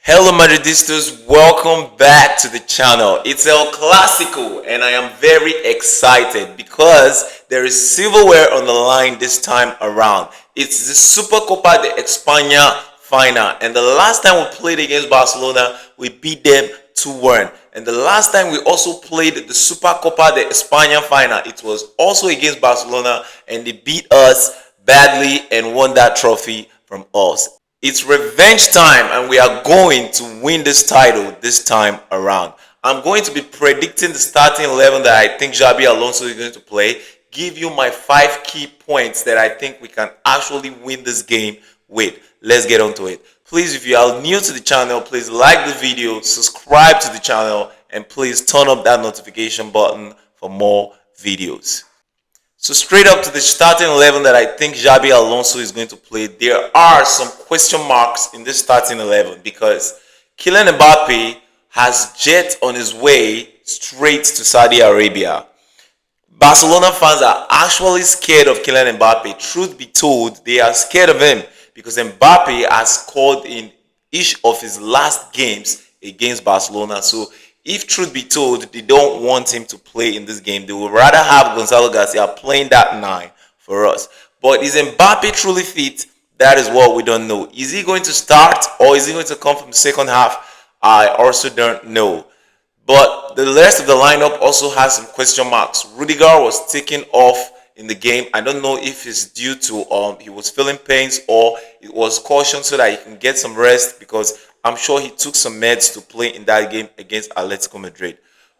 Hello Madridistas, welcome back to the channel. It's El Clásico and I am very excited because there is silverware on the line this time around. It's the Supercopa de España final, and the last time we played against Barcelona, we beat them 2-1. And the last time we also played the Supercopa de España final, it was also against Barcelona and they beat us badly and won that trophy from us. It's revenge time and we are going to win this title this time around. I'm going to be predicting the starting 11 that I think Xabi Alonso is going to play, give you my 5 key points that I think we can actually win this game with. Let's get on to it. Please, if you are new to the channel, please like the video, subscribe to the channel, and please turn up that notification button for more videos. So straight up to the starting 11 that I think Xabi Alonso is going to play, there are some question marks in this starting 11 because Kylian Mbappé has jet on his way straight to Saudi Arabia. Barcelona fans are actually scared of Kylian Mbappé. Truth be told, they are scared of him because Mbappé has scored in each of his last games against Barcelona. So if truth be told, they don't want him to play in this game. They would rather have Gonzalo Garcia playing that 9 for us. But is Mbappe truly fit? That is what we don't know. Is he going to start or is he going to come from the second half? I also don't know. But the rest of the lineup also has some question marks. Rudiger was taken off in the game. I don't know if it's due to he was feeling pains or it was caution so that he can get some rest, because I'm sure he took some meds to play in that game against Atletico Madrid.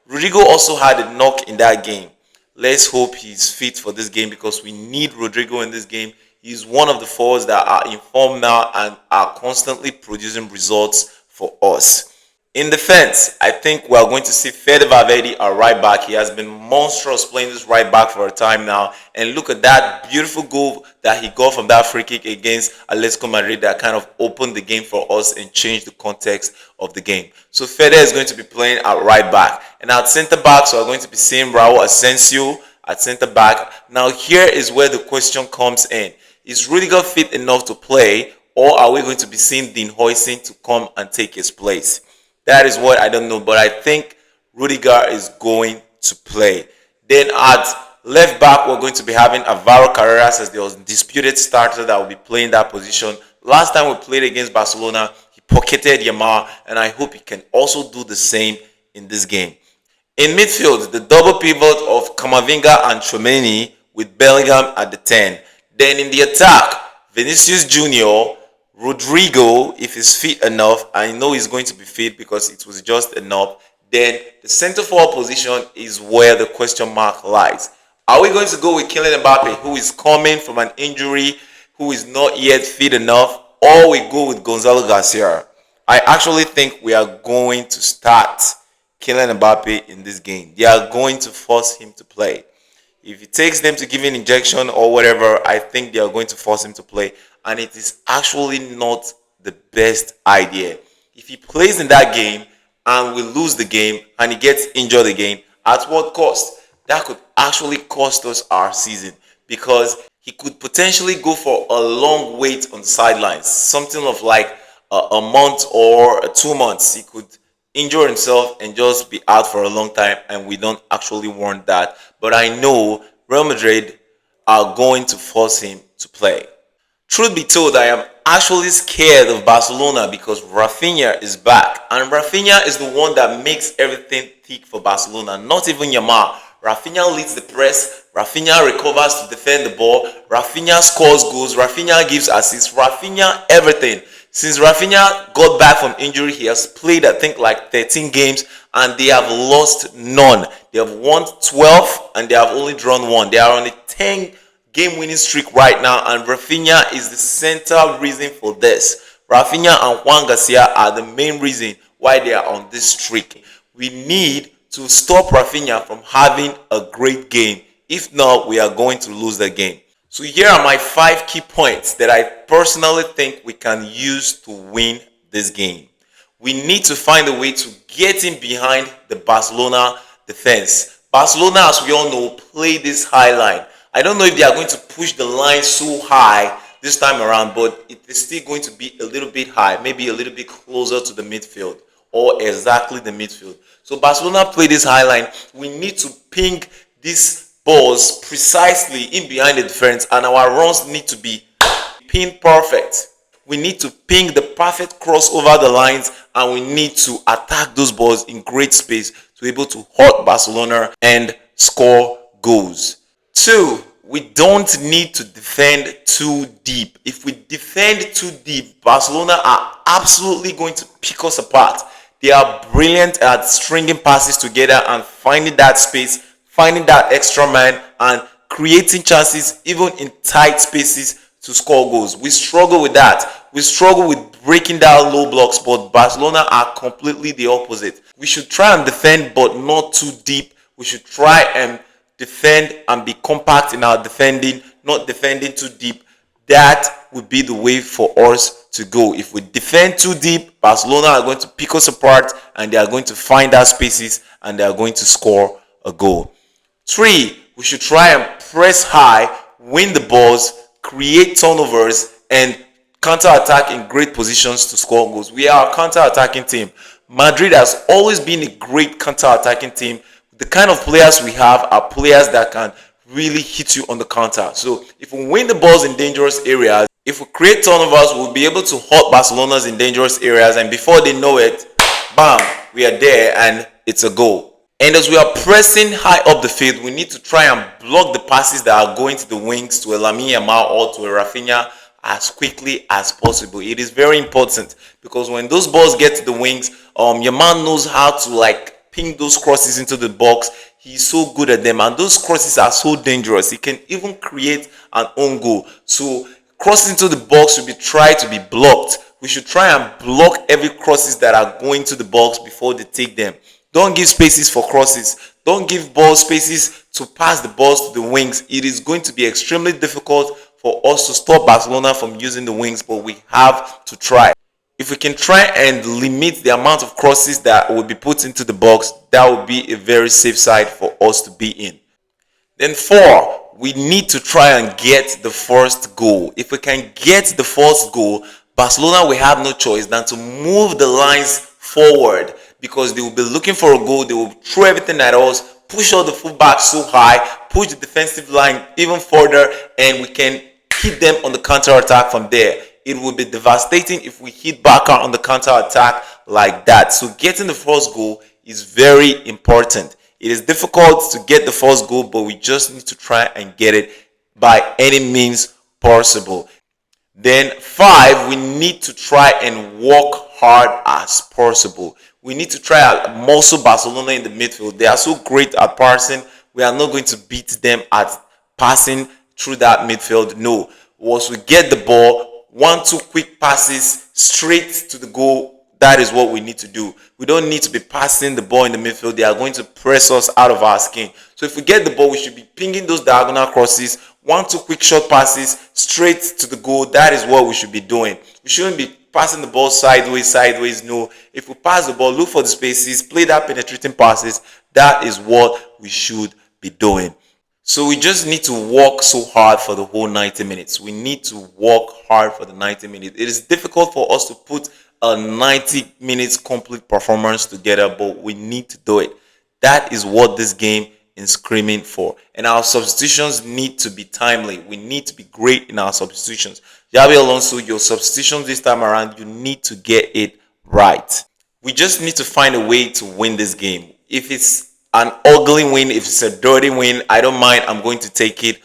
Rodrigo also had a knock in that game. Let's hope he's fit for this game because we need Rodrigo in this game. He's one of the forwards that are in form now and are constantly producing results for us. In defense, I think we are going to see Fede Valverde, our right back. He has been monstrous playing this right back for a time now. And look at that beautiful goal that he got from that free kick against Atletico Madrid that kind of opened the game for us and changed the context of the game. So Fede is going to be playing at right back. And at centre back, so we're going to be seeing Raul Asensio at centre back. Now here is where the question comes in. Is Rudiger fit enough to play, or are we going to be seeing Dean Huijsen to come and take his place? That is what I don't know, but I think Rudiger is going to play. Then at left back, we're going to be having Alvaro Carreras as the undisputed starter that will be playing that position. Last time we played against Barcelona, he pocketed Yamal, and I hope he can also do the same in this game. In midfield, the double pivot of Camavinga and Tchouaméni with Bellingham at the 10. Then in the attack, Vinícius Jr., Rodrigo, if he's fit enough, I know he's going to be fit because it was just enough. Then the center forward position is where the question mark lies. Are we going to go with Kylian Mbappé, who is coming from an injury, who is not yet fit enough, or we go with Gonzalo Garcia? I actually think we are going to start Kylian Mbappé in this game. They are going to force him to play. If it takes them to give an injection or whatever, I think they are going to force him to play. And it is actually not the best idea. If he plays in that game and we lose the game and he gets injured again, at what cost? That could actually cost us our season, because he could potentially go for a long wait on the sidelines, something of like a month or 2 months. He could injure himself and just be out for a long time, and we don't actually want that. But I know Real Madrid are going to force him to play. Truth be told, I am actually scared of Barcelona because Rafinha is back. And Rafinha is the one that makes everything tick for Barcelona, not even Yamal. Rafinha leads the press. Rafinha recovers to defend the ball. Rafinha scores goals. Rafinha gives assists. Rafinha everything. Since Rafinha got back from injury, he has played, I think, like 13 games and they have lost none. They have won 12 and they have only drawn 1. They are on a 10 game winning streak right now, and Rafinha is the central reason for this. Rafinha and Juan Garcia are the main reason why they are on this streak. We need to stop Rafinha from having a great game. If not, we are going to lose the game. So here are my 5 key points that I personally think we can use to win this game. We need to find a way to get in behind the Barcelona defense. Barcelona, as we all know, play this high line. I don't know if they are going to push the line so high this time around, but it is still going to be a little bit high, maybe a little bit closer to the midfield or exactly the midfield. So Barcelona play this high line. We need to ping these balls precisely in behind the defense, and our runs need to be pin perfect. We need to ping the perfect cross over the lines, and we need to attack those balls in great space to be able to hurt Barcelona and score goals. 2, we don't need to defend too deep. If we defend too deep, Barcelona are absolutely going to pick us apart. They are brilliant at stringing passes together and finding that space, finding that extra man, and creating chances even in tight spaces to score goals. We struggle with that. We struggle with breaking down low blocks, but Barcelona are completely the opposite. We should try and defend, but not too deep. We should try and defend and be compact in our defending, not defending too deep. That would be the way for us to go. If we defend too deep, Barcelona are going to pick us apart, and they are going to find our spaces, and they are going to score a goal. 3, we should try and press high, win the balls, create turnovers, and counter-attack in great positions to score goals. We are a counter-attacking team. Madrid has always been a great counter-attacking team. The kind of players we have are players that can really hit you on the counter. So if we win the balls in dangerous areas, if we create turnovers, we'll be able to hurt Barcelona's in dangerous areas, and before they know it, bam, we are there and it's a goal. And as we are pressing high up the field, we need to try and block the passes that are going to the wings, to a Yamal or to a Rafinha, as quickly as possible. It is very important, because when those balls get to the wings, Yamal knows how to ping those crosses into the box. He's so good at them, and those crosses are so dangerous. He can even create an own goal. So crosses into the box should be tried to be blocked. We should try and block every crosses that are going to the box before they take them. Don't give spaces for crosses. Don't give ball spaces to pass the balls to the wings. It is going to be extremely difficult for us to stop Barcelona from using the wings, but we have to try. If we can try and limit the amount of crosses that will be put into the box, that would be a very safe side for us to be in. Then 4, we need to try and get the first goal. If we can get the first goal, Barcelona will have no choice than to move the lines forward, because they will be looking for a goal. They will throw everything at us, push all the fullbacks so high, push the defensive line even further, and we can hit them on the counter-attack from there. It would be devastating if we hit back on the counter-attack like that. So getting the first goal is very important. It is difficult to get the first goal, but we just need to try and get it by any means possible. Then 5, we need to try and work hard as possible. We need to try and muscle Barcelona in the midfield. They are so great at passing. We are not going to beat them at passing through that midfield. No. Once we get the ball, 1-2 quick passes straight to the goal. That is what we need to do. We don't need to be passing the ball in the midfield. They are going to press us out of our skin. So if we get the ball, we should be pinging those diagonal crosses, 1-2 quick short passes straight to the goal. That is what we should be doing. We shouldn't be passing the ball sideways. No. If we pass the ball, look for the spaces, play that penetrating passes. That is what we should be doing. So we just need to work so hard for the whole 90 minutes. We need to work hard for the 90 minutes. It is difficult for us to put a 90 minutes complete performance together, but we need to do it. That is what this game is screaming for. And our substitutions need to be timely. We need to be great in our substitutions. Xabi Alonso, your substitutions this time around, you need to get it right. We just need to find a way to win this game. If it's an ugly win, if it's a dirty win, I don't mind. I'm going to take it.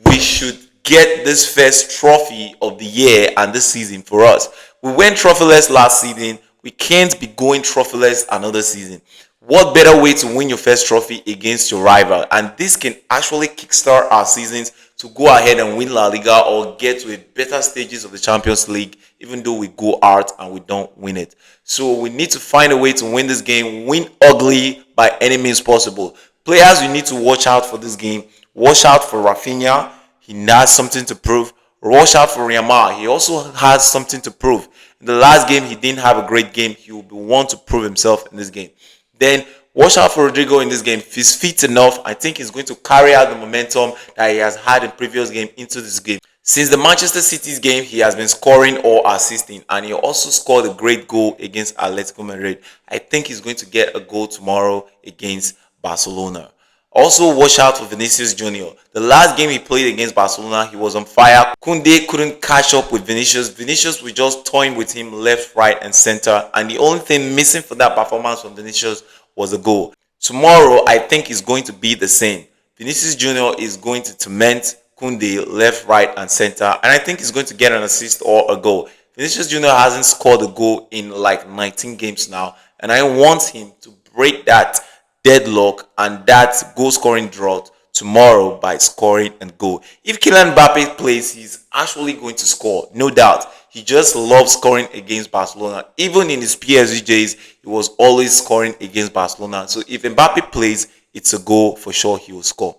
We should get this first trophy of the year and this season for us. We went trophyless last season. We can't be going trophyless another season. What better way to win your first trophy against your rival? And this can actually kickstart our seasons to go ahead and win La Liga or get to a better stages of the Champions League, even though we go out and we don't win it. So we need to find a way to win this game, win ugly by any means possible. Players, you need to watch out for this game. Watch out for Rafinha. He has something to prove. Watch out for Yamal. He also has something to prove. In the last game, he didn't have a great game. He will want to prove himself in this game. Then watch out for Rodrigo in this game. If he's fit enough, I think he's going to carry out the momentum that he has had in previous game into this game. Since the Manchester City's game, he has been scoring or assisting, and he also scored a great goal against Atletico Madrid. I think he's going to get a goal tomorrow against Barcelona. Also, watch out for Vinícius Jr. The last game he played against Barcelona, he was on fire. Koundé couldn't catch up with Vinícius. Vinícius was just toying with him left, right, and center, and the only thing missing for that performance from Vinícius was a goal. Tomorrow, I think it's going to be the same. Vinícius Jr. is going to torment Koundé left, right, and center, and I think he's going to get an assist or a goal. Vinícius Jr. hasn't scored a goal in like 19 games now, and I want him to break that deadlock and that goal scoring drought tomorrow by scoring and goal. If Kylian Mbappé plays, he's actually going to score, no doubt. He just loves scoring against Barcelona. Even in his PSG days, he was always scoring against Barcelona. So if Mbappé plays, it's a goal for sure he will score.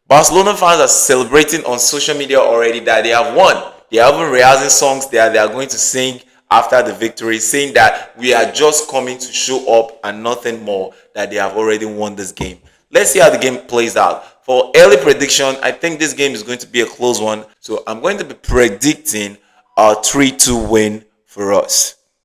Barcelona fans are celebrating on social media already that they have won. They are even rehearsing songs that they are going to sing after the victory, saying that we are just coming to show up and nothing more, that they have already won this game. Let's see how the game plays out. For early prediction, I think this game is going to be a close one. So I'm going to be predicting a 3-2 win for us.